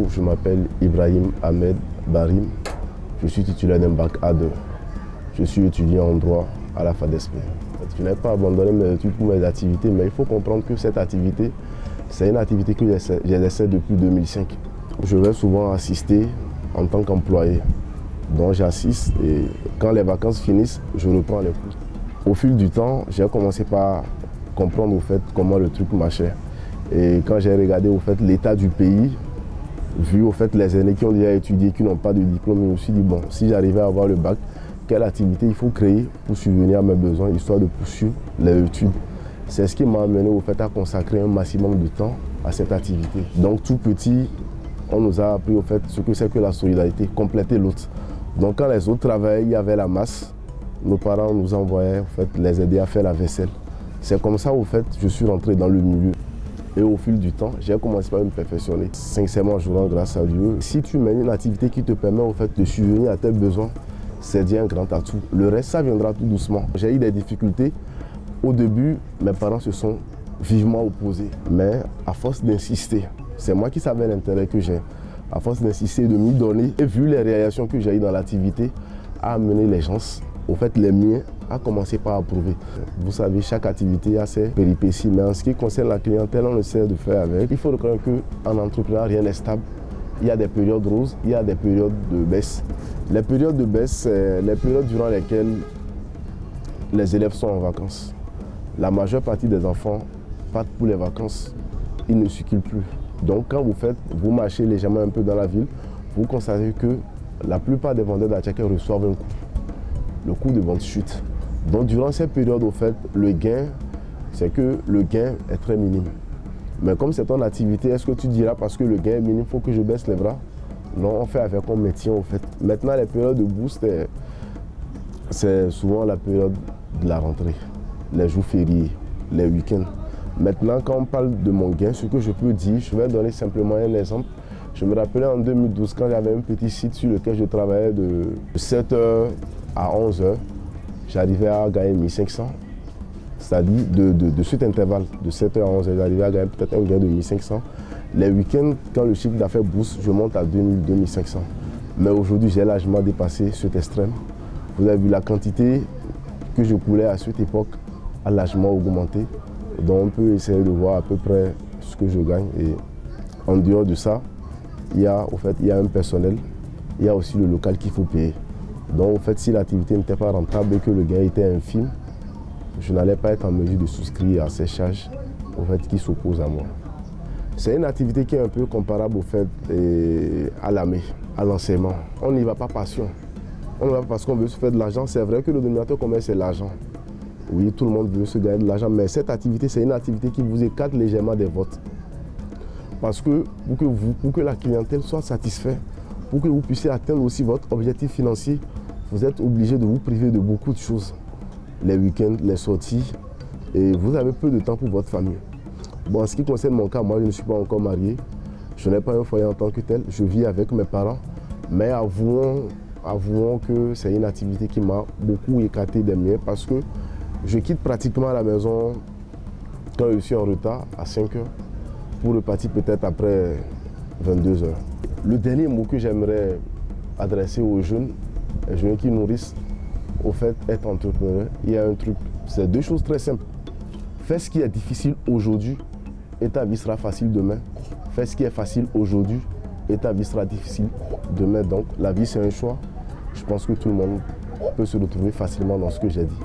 Bonjour, je m'appelle Ibrahim Ahmed Barim. Je suis titulaire d'un bac A2. Je suis étudiant en droit à la FADESP. Je n'ai pas abandonné mes études pour mes activités, mais il faut comprendre que cette activité, c'est une activité que j'exerce depuis 2005. Je vais souvent assister en tant qu'employé. Donc j'assiste et quand les vacances finissent, je reprends les cours. Au fil du temps, j'ai commencé par comprendre au fait comment le truc marchait. Et quand j'ai regardé au fait l'état du pays, vu au fait les aînés qui ont déjà étudié, qui n'ont pas de diplôme, je me suis dit bon, si j'arrivais à avoir le bac, quelle activité il faut créer pour subvenir à mes besoins, histoire de poursuivre les études. C'est ce qui m'a amené au fait à consacrer un maximum de temps à cette activité. Donc tout petit, on nous a appris au fait ce que c'est que la solidarité, compléter l'autre. Donc quand les autres travaillaient, il y avait la masse, nos parents nous envoyaient au fait, les aider à faire la vaisselle. C'est comme ça au fait je suis rentré dans le milieu. Et au fil du temps, j'ai commencé par me perfectionner. Sincèrement, je rends grâce à Dieu. Si tu mènes une activité qui te permet au fait de subvenir à tes besoins, c'est déjà un grand atout. Le reste, ça viendra tout doucement. J'ai eu des difficultés. Au début, mes parents se sont vivement opposés. Mais à force d'insister, c'est moi qui savais l'intérêt que j'ai. À force d'insister, de m'y donner, et vu les réactions que j'ai eues dans l'activité, à amener les gens, au fait les miens, à commencer par approuver. Vous savez, chaque activité a ses péripéties, mais en ce qui concerne la clientèle, on essaie de faire avec. Il faut reconnaître qu'en entrepreneuriat, rien n'est stable. Il y a des périodes roses, il y a des périodes de baisse. Les périodes de baisse, c'est les périodes durant lesquelles les élèves sont en vacances. La majeure partie des enfants partent pour les vacances, ils ne circulent plus. Donc quand vous marchez légèrement un peu dans la ville, vous constatez que la plupart des vendeurs d'attiqués reçoivent un coup. Le coût de vente chute. Donc durant cette période, au fait, le gain, c'est que le gain est très minime. Mais comme c'est ton activité, est-ce que tu diras parce que le gain est minime, il faut que je baisse les bras? Non, on fait avec, on maintient au fait. Maintenant, les périodes de boost, c'est souvent la période de la rentrée, les jours fériés, les week-ends. Maintenant, quand on parle de mon gain, ce que je peux dire, je vais donner simplement un exemple. Je me rappelais en 2012, quand j'avais un petit site sur lequel je travaillais de 7h à 11h, j'arrivais à gagner 1500. C'est-à-dire de cet intervalle de 7h à 11h, j'arrivais à gagner peut-être un gain de 1500. Les week-ends, quand le chiffre d'affaires booste, je monte à 2000, 2500. Mais aujourd'hui, j'ai largement dépassé cet extrême. Vous avez vu la quantité que je coulais à cette époque a largement augmenté. Donc on peut essayer de voir à peu près ce que je gagne. Et en dehors de ça, il y a un personnel, il y a aussi le local qu'il faut payer. Donc, au fait, si l'activité n'était pas rentable et que le gain était infime, je n'allais pas être en mesure de souscrire à ces charges qui s'opposent à moi. C'est une activité qui est un peu comparable au fait à l'armée, à l'enseignement. On n'y va pas passion. On n'y va pas parce qu'on veut se faire de l'argent. C'est vrai que le dénominateur commun, c'est l'argent. Oui, tout le monde veut se gagner de l'argent, mais cette activité, c'est une activité qui vous écarte légèrement des votes. Parce que pour que la clientèle soit satisfaite, pour que vous puissiez atteindre aussi votre objectif financier, vous êtes obligé de vous priver de beaucoup de choses. Les week-ends, les sorties, et vous avez peu de temps pour votre famille. Bon, en ce qui concerne mon cas, moi je ne suis pas encore marié. Je n'ai pas un foyer en tant que tel. Je vis avec mes parents. Mais avouons que c'est une activité qui m'a beaucoup écarté des miens parce que je quitte pratiquement la maison quand je suis en retard à 5h pour repartir peut-être après 22h. Le dernier mot que j'aimerais adresser aux jeunes qui nourrissent, au fait, être entrepreneur, il y a un truc, c'est deux choses très simples. Fais ce qui est difficile aujourd'hui et ta vie sera facile demain. Fais ce qui est facile aujourd'hui et ta vie sera difficile demain. Donc la vie c'est un choix. Je pense que tout le monde peut se retrouver facilement dans ce que j'ai dit.